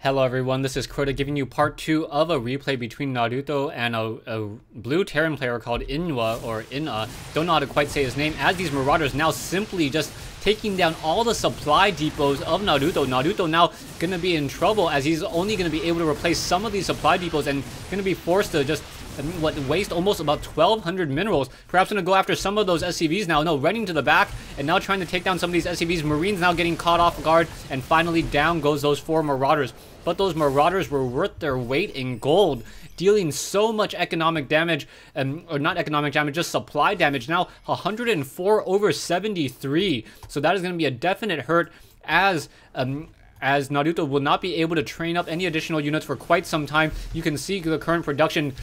Hello everyone, this is Crota giving you part 2 of a replay between Naruto and a blue Terran player called Inuh, or Inuh. Don't know how to quite say his name, as these Marauders now simply just taking down all the supply depots of Naruto. Naruto now going to be in trouble as he's only going to be able to replace some of these supply depots and going to be forced to just waste almost about 1,200 minerals. Perhaps going to go after some of those SCVs now. No, running to the back and now trying to take down some of these SCVs. Marines now getting caught off guard, and finally down goes those 4 Marauders. But those Marauders were worth their weight in gold, dealing so much economic damage, or not economic damage, just supply damage. Now 104 over 73. So that is going to be a definite hurt as Naruto will not be able to train up any additional units for quite some time. You can see the current production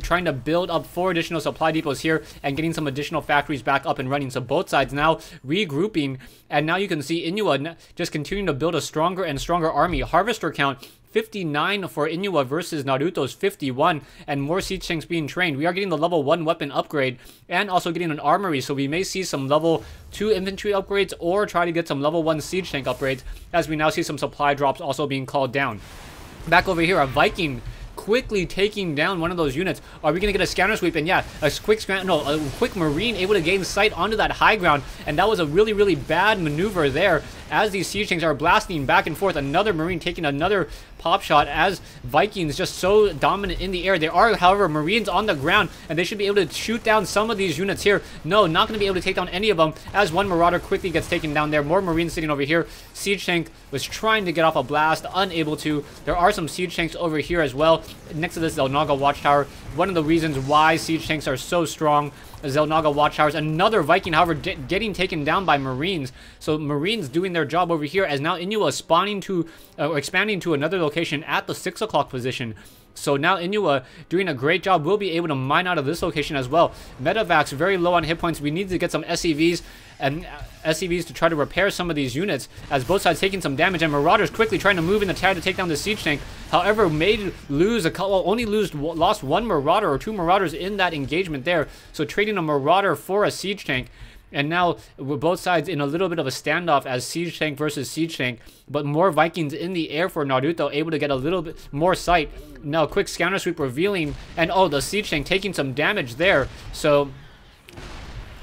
trying to build up 4 additional supply depots here and getting some additional factories back up and running. So both sides now regrouping, and now you can see Inuh just continuing to build a stronger and stronger army. Harvester count 59 for Inuh versus Naruto's 51, and more siege tanks being trained. We are getting the level 1 weapon upgrade and also getting an armory, so we may see some level 2 infantry upgrades or try to get some level 1 siege tank upgrades, as we now see some supply drops also being called down. Back over here, a Viking quickly taking down one of those units. Are we going to get a scanner sweep? And yeah, a quick Marine able to gain sight onto that high ground, and that was a really bad maneuver there as these siege tanks are blasting back and forth. Another Marine taking another pop shot as Vikings just so dominant in the air. There are, however, Marines on the ground, and they should be able to shoot down some of these units here. No, not going to be able to take down any of them as one Marauder quickly gets taken down there. More Marines sitting over here. Siege tank was trying to get off a blast, unable to. There are some siege tanks over here as well next to this Zelnaga watchtower. One of the reasons why siege tanks are so strong. Zelnaga watchtowers. Another Viking, however, getting taken down by Marines. So Marines doing their job over here, as now Inuh is spawning to expanding to another location at the 6 o'clock position. So now Inuh doing a great job. We'll be able to mine out of this location as well. Medevacs very low on hit points. We need to get some SCVs to try to repair some of these units, as both sides taking some damage, and Marauders quickly trying to move in the tide to take down the siege tank. However, may lose lost 1 Marauder or 2 Marauders in that engagement there. So trading a Marauder for a siege tank. And now we're both sides in a little bit of a standoff as siege tank versus siege tank, but more Vikings in the air for Naruto, able to get a little bit more sight. Now quick scanner sweep revealing, and oh, the siege tank taking some damage there. So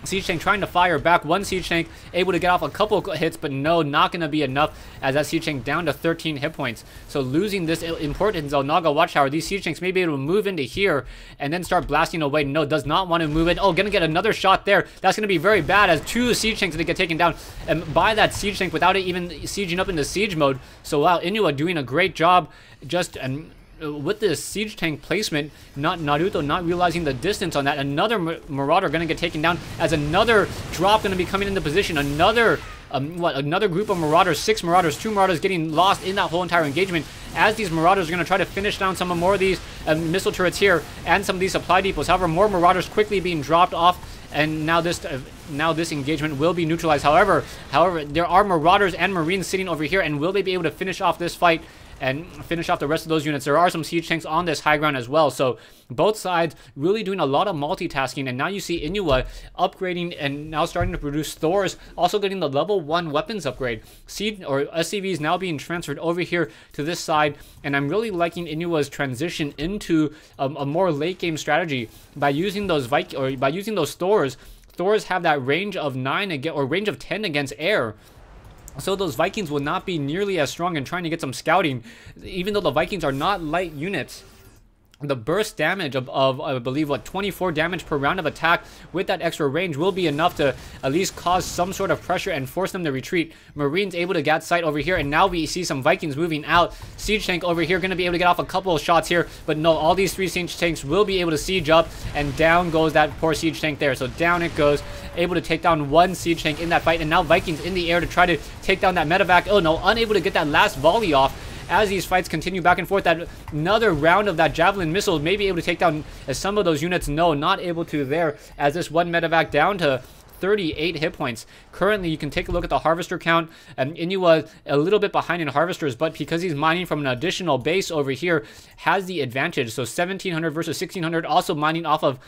siege tank trying to fire back. One siege tank able to get off a couple hits, but no, not going to be enough, as that siege tank down to 13 hit points. So losing this important Zelnaga watchtower. These siege tanks may be able to move into here and then start blasting away. No, does not want to move in. Oh, going to get another shot there. That's going to be very bad, as 2 siege tanks that get taken down by that siege tank without it even sieging up into siege mode. So wow, Inuh doing a great job just with this siege tank placement. Naruto not realizing the distance on that. Another Marauder going to get taken down, as another drop going to be coming into position. Another group of Marauders, 6 Marauders, 2 Marauders getting lost in that whole entire engagement, as these Marauders are going to try to finish down some more of these missile turrets here and some of these supply depots. However, more Marauders quickly being dropped off, and now this engagement will be neutralized. However, there are Marauders and Marines sitting over here, and will they be able to finish off this fight and finish off the rest of those units? There are some siege tanks on this high ground as well. So both sides really doing a lot of multitasking, and now you see Inuh upgrading and now starting to produce Thors, also getting the level 1 weapons upgrade. SCVs now being transferred over here to this side, and I'm really liking Inuh's transition into a more late game strategy by using those Thors. Thors have that range of 9 or range of 10 against air. So those Vikings will not be nearly as strong in trying to get some scouting. Even though the Vikings are not light units, the burst damage of I believe, 24 damage per round of attack with that extra range will be enough to at least cause some sort of pressure and force them to retreat. Marines able to get sight over here, and now we see some Vikings moving out. Siege tank over here going to be able to get off a couple of shots here, but no, all these 3 siege tanks will be able to siege up, and down goes that poor siege tank there. So down it goes, able to take down 1 siege tank in that fight, and now Vikings in the air to try to take down that medevac. Oh no, unable to get that last volley off. As these fights continue back and forth, that another round of that javelin missile may be able to take down some of those units. No, not able to there, as this one medevac down to 38 hit points. Currently, you can take a look at the harvester count. Inuh a little bit behind in harvesters, but because he's mining from an additional base over here, has the advantage. So 1700 versus 1600, also mining off of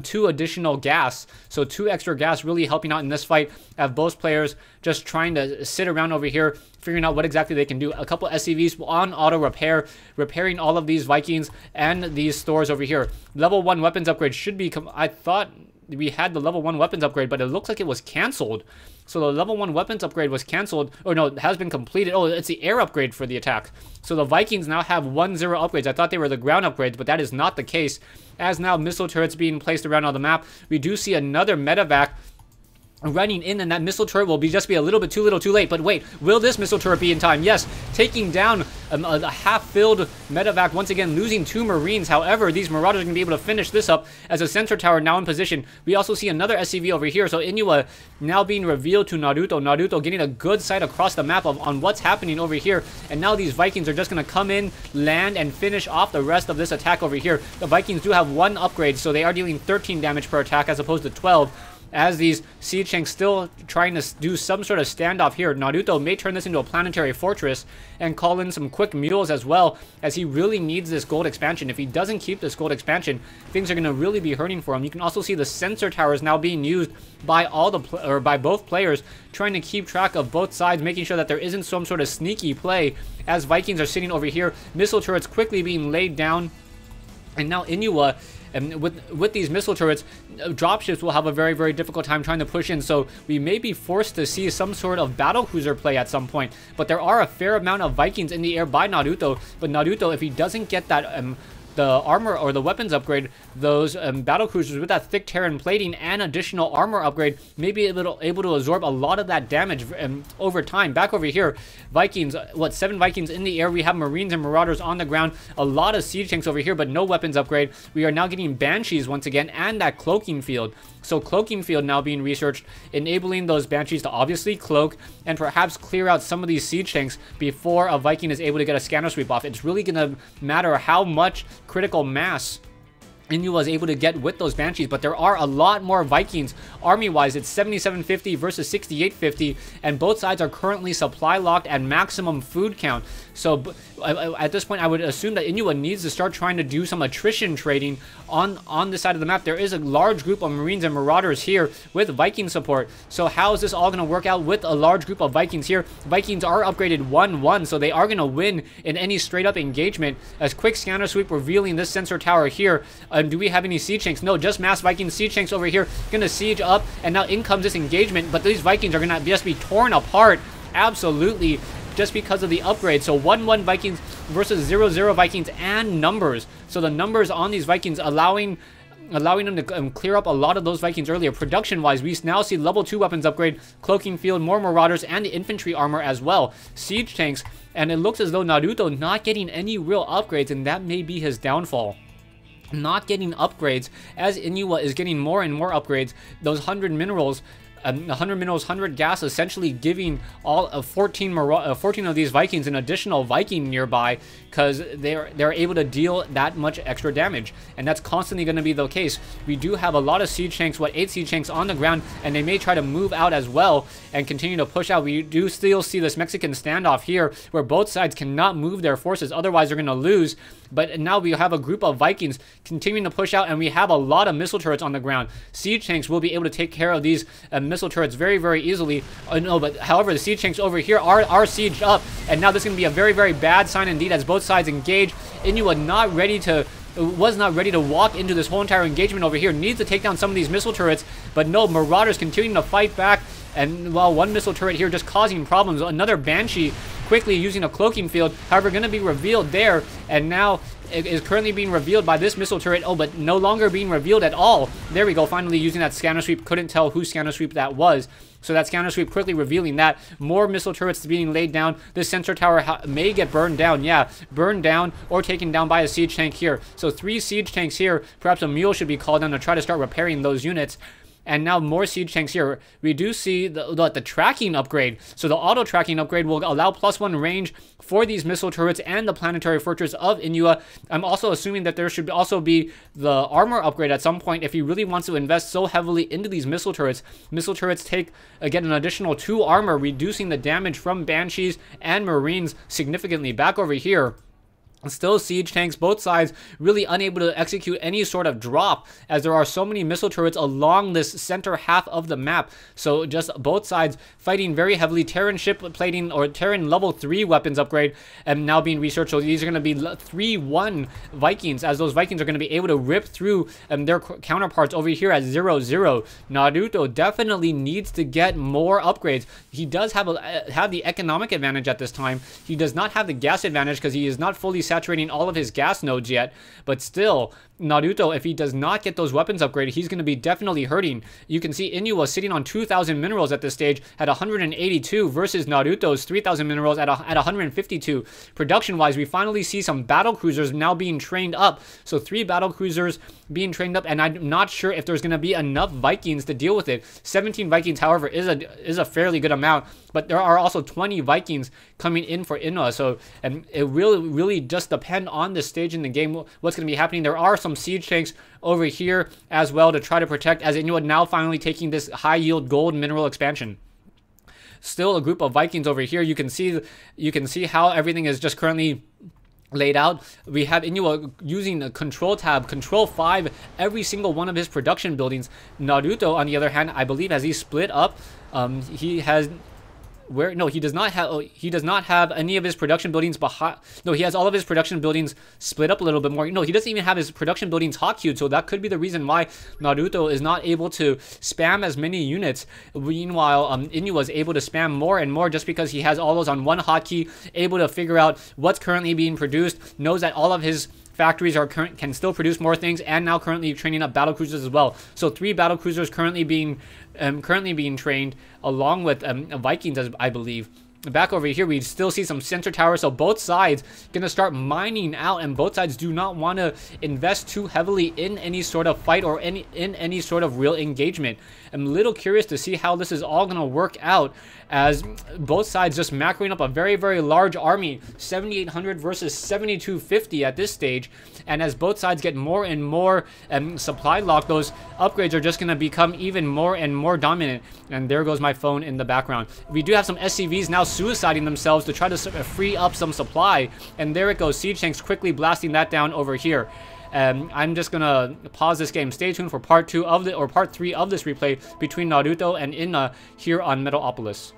2 additional gas. So 2 extra gas really helping out in this fight. Have both players just trying to sit around over here, figuring out what exactly they can do. A couple SCVs on auto repair, repairing all of these Vikings and these stores over here. Level 1 weapons upgrade should be, I thought we had the level 1 weapons upgrade, but it looks like it was canceled. So the level 1 weapons upgrade was canceled, or no, it has been completed. Oh, it's the air upgrade for the attack. So the Vikings now have 1-0 upgrades. I thought they were the ground upgrades, but that is not the case. As now missile turrets being placed around on the map, we do see another medevac running in, and that missile turret will just be a little bit too little too late. But wait, will this missile turret be in time? Yes, taking down a half-filled medevac, once again losing 2 Marines. However, these Marauders are going to be able to finish this up as a sensor tower now in position. We also see another SCV over here, so Inuh now being revealed to Naruto. Naruto getting a good sight across the map on what's happening over here, and now these Vikings are just going to come in, land, and finish off the rest of this attack over here. The Vikings do have 1 upgrade, so they are dealing 13 damage per attack as opposed to 12. As these siege tanks still trying to do some sort of standoff here, Naruto may turn this into a planetary fortress and call in some quick mules as well, as he really needs this gold expansion. If he doesn't keep this gold expansion, things are going to really be hurting for him. You can also see the sensor towers now being used by by both players, trying to keep track of both sides, making sure that there isn't some sort of sneaky play as Vikings are sitting over here. Missile turrets quickly being laid down, and now Inuh, and with these missile turrets, dropships will have a very, very difficult time trying to push in. So we may be forced to see some sort of battlecruiser play at some point. But there are a fair amount of Vikings in the air by Naruto. But Naruto, if he doesn't get that the armor or the weapons upgrade, those battlecruisers with that thick Terran plating and additional armor upgrade may be able to absorb a lot of that damage over time. Back over here, Vikings, 7 Vikings in the air. We have Marines and Marauders on the ground. A lot of siege tanks over here, but no weapons upgrade. We are now getting Banshees once again, and that cloaking field. So cloaking field now being researched, enabling those Banshees to obviously cloak and perhaps clear out some of these siege tanks before a Viking is able to get a scanner sweep off. It's really going to matter how much critical mass Inuh was able to get with those Banshees, but there are a lot more Vikings. Army-wise, it's 7750 versus 6850, and both sides are currently supply locked at maximum food count. So at this point, I would assume that Inuh needs to start trying to do some attrition trading on this side of the map. There is a large group of Marines and Marauders here with Viking support. So how is this all going to work out with a large group of Vikings here? Vikings are upgraded 1-1, so they are going to win in any straight-up engagement. As quick scanner sweep revealing this sensor tower here. Do we have any siege tanks? No, just mass Viking siege tanks over here. Going to siege up, and now in comes this engagement, but these Vikings are going to just be torn apart. Absolutely. Just because of the upgrade. So 1-1 Vikings versus 0-0 Vikings and numbers. So the numbers on these Vikings allowing them to clear up a lot of those Vikings earlier. Production-wise, we now see level 2 weapons upgrade, cloaking field, more Marauders, and the infantry armor as well. Siege tanks, and it looks as though Naruto not getting any real upgrades, and that may be his downfall. Not getting upgrades, as Inuh is getting more and more upgrades. Those 100 minerals, 100 gas, essentially giving all of 14 of these Vikings an additional Viking nearby, because they're able to deal that much extra damage, and that's constantly going to be the case. We do have a lot of siege tanks, 8 siege tanks on the ground, and they may try to move out as well and continue to push out. We do still see this Mexican standoff here, where both sides cannot move their forces, otherwise they're going to lose. But now we have a group of Vikings continuing to push out, and we have a lot of missile turrets on the ground. Siege tanks will be able to take care of these missile turrets very, very easily. No, but however, the siege tanks over here are sieged up, and now this is going to be a very, very bad sign indeed as both sides engage. Inuh was not ready to walk into this whole entire engagement over here. Needs to take down some of these missile turrets, but no, Marauders continuing to fight back, and while one missile turret here just causing problems, another Banshee quickly using a cloaking field, however, going to be revealed there, and now it is currently being revealed by this missile turret. Oh, but no longer being revealed at all. There we go, finally using that scanner sweep. Couldn't tell whose scanner sweep that was. So that scanner sweep quickly revealing that. More missile turrets being laid down. This sensor tower may get burned down. Yeah, burned down or taken down by a siege tank here. So 3 siege tanks here. Perhaps a mule should be called down to try to start repairing those units. and now more siege tanks here. We do see the tracking upgrade. So the auto tracking upgrade will allow +1 range for these missile turrets and the planetary fortress of Inuh. I'm also assuming that there should also be the armor upgrade at some point if he really wants to invest so heavily into these missile turrets. Missile turrets take, again, an additional 2 armor, reducing the damage from Banshees and Marines significantly. Back over here, still siege tanks, both sides really unable to execute any sort of drop, as there are so many missile turrets along this center half of the map. So just both sides fighting very heavily. Terran ship plating or Terran level 3 weapons upgrade and now being researched. So these are going to be 3-1 Vikings, as those Vikings are going to be able to rip through their counterparts over here at 0-0. Naruto definitely needs to get more upgrades. He does have the economic advantage at this time. He does not have the gas advantage because he is not fully saturating all of his gas nodes yet, but still, Naruto, if he does not get those weapons upgraded, he's going to be definitely hurting. You can see Inuh was sitting on 2,000 minerals at this stage at 182 versus Naruto's 3,000 minerals at 152. Production-wise, we finally see some battle cruisers now being trained up. So 3 battle cruisers being trained up, and I'm not sure if there's going to be enough Vikings to deal with it. 17 Vikings, however, is a fairly good amount, but there are also 20 Vikings coming in for Inuh. So it really just depend on the stage in the game what's going to be happening. There are some siege tanks over here as well to try to protect, as Inuh now finally taking this high yield gold mineral expansion. Still a group of Vikings over here. You can see how everything is just currently laid out. We have Inuh using a control tab, control 5, every single one of his production buildings. Naruto, on the other hand, I believe, as he split up, he has he does not have any of his production buildings behind. No, he has all of his production buildings split up a little bit more. No, he doesn't even have his production buildings hot queued, so that could be the reason why Naruto is not able to spam as many units. Meanwhile, Inuh was able to spam more and more just because he has all those on one hotkey, able to figure out what's currently being produced, knows that all of his factories can still produce more things, and now currently training up battle cruisers as well. So 3 battle cruisers currently being trained, along with Vikings, as I believe. Back over here, we still see some sensor towers, so both sides gonna start mining out, and both sides do not want to invest too heavily in any sort of fight or in any sort of real engagement. I'm a little curious to see how this is all gonna work out, as both sides just macroing up a very, very large army, 7,800 versus 7,250 at this stage, and as both sides get more and more supply lock, those upgrades are just gonna become even more and more dominant. And there goes my phone in the background. We do have some SCVs now suiciding themselves to try to free up some supply, and there it goes, siege tanks quickly blasting that down over here. I'm just gonna pause this game. Stay tuned for part 3 of this replay between Naruto and Inuh here on Metalopolis.